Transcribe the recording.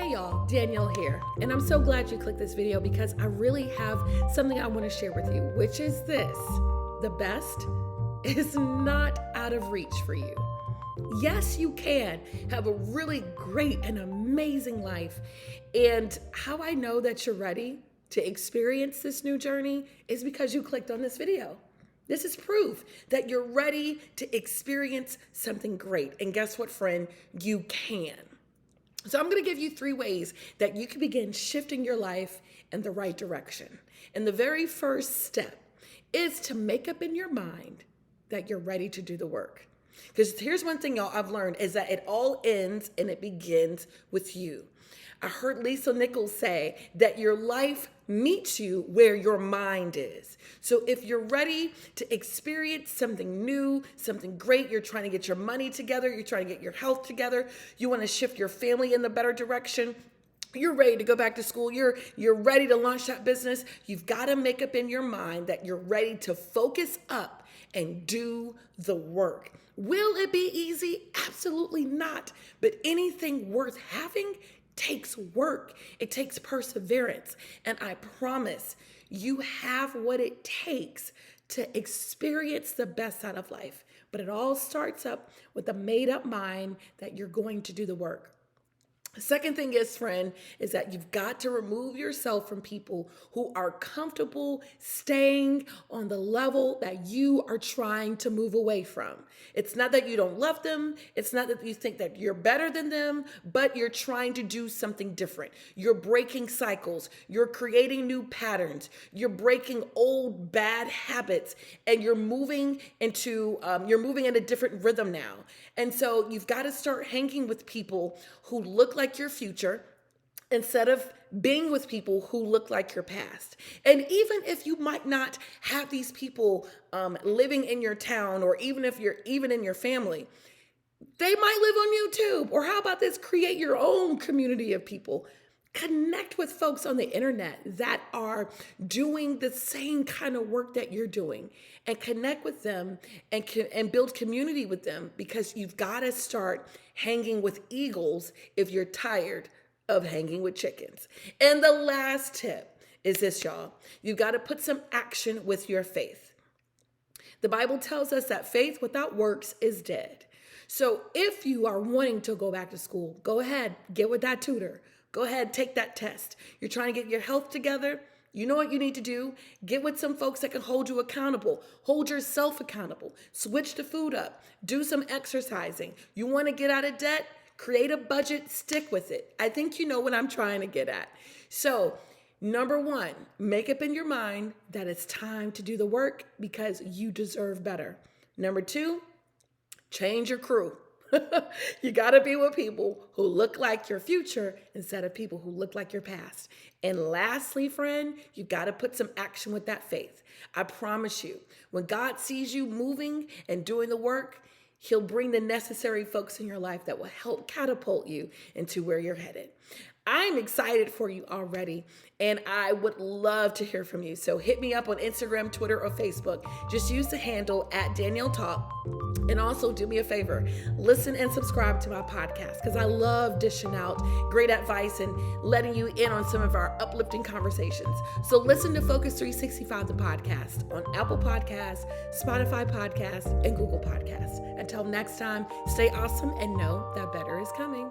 Hey y'all, Danielle here, and I'm so glad you clicked this video because I really have something I want to share with you, which is this: the best is not out of reach for you. Yes, you can have a really great and amazing life. And how I know that you're ready to experience this new journey is because you clicked on this video. This is proof that you're ready to experience something great. And guess what, friend? You can. So I'm going to give you 3 ways that you can begin shifting your life in the right direction. And the very first step is to make up in your mind that you're ready to do the work. Because here's one thing, y'all, I've learned is that it all ends and it begins with you. I heard Lisa Nichols say that your life meets you where your mind is. So if you're ready to experience something new, something great, you're trying to get your money together, you're trying to get your health together, you want to shift your family in the better direction, you're ready to go back to school, you're ready to launch that business, you've got to make up in your mind that you're ready to focus up and do the work. Will it be easy? Absolutely not. But anything worth having takes work. It takes perseverance. And I promise you have what it takes to experience the best out of life. But it all starts up with a made up mind that you're going to do the work. The second thing is, friend, is that you've got to remove yourself from people who are comfortable staying on the level that you are trying to move away from. It's not that you don't love them. It's not that you think that you're better than them, but you're trying to do something different. You're breaking cycles. You're creating new patterns. You're breaking old bad habits, and you're moving in a different rhythm now. And so you've got to start hanging with people who look like your future instead of being with people who look like your past. And even if you might not have these people living in your town, or even if you're even in your family, they might live on YouTube. Or how about this? Create your own community of people. Connect with folks on the internet that are doing the same kind of work that you're doing, and connect with them and build community with them, because you've got to start hanging with eagles if you're tired of hanging with chickens. And the last tip is this, y'all. You've got to put some action with your faith. The Bible tells us that faith without works is dead. So if you are wanting to go back to school, go ahead, get with that tutor. Go ahead, take that test. You're trying to get your health together. You know what you need to do? Get with some folks that can hold you accountable. Hold yourself accountable. Switch the food up. Do some exercising. You want to get out of debt? Create a budget. Stick with it. I think you know what I'm trying to get at. So, number 1, make up in your mind that it's time to do the work because you deserve better. Number 2, change your crew. You got to be with people who look like your future instead of people who look like your past. And lastly, friend, you got to put some action with that faith. I promise you, when God sees you moving and doing the work, He'll bring the necessary folks in your life that will help catapult you into where you're headed. I'm excited for you already, and I would love to hear from you. So hit me up on Instagram, Twitter, or Facebook. Just use the handle @DanielleTalk. And also do me a favor, listen and subscribe to my podcast, because I love dishing out great advice and letting you in on some of our uplifting conversations. So listen to Focus 365, the podcast, on Apple Podcasts, Spotify Podcasts, and Google Podcasts. Until next time, stay awesome and know that better is coming.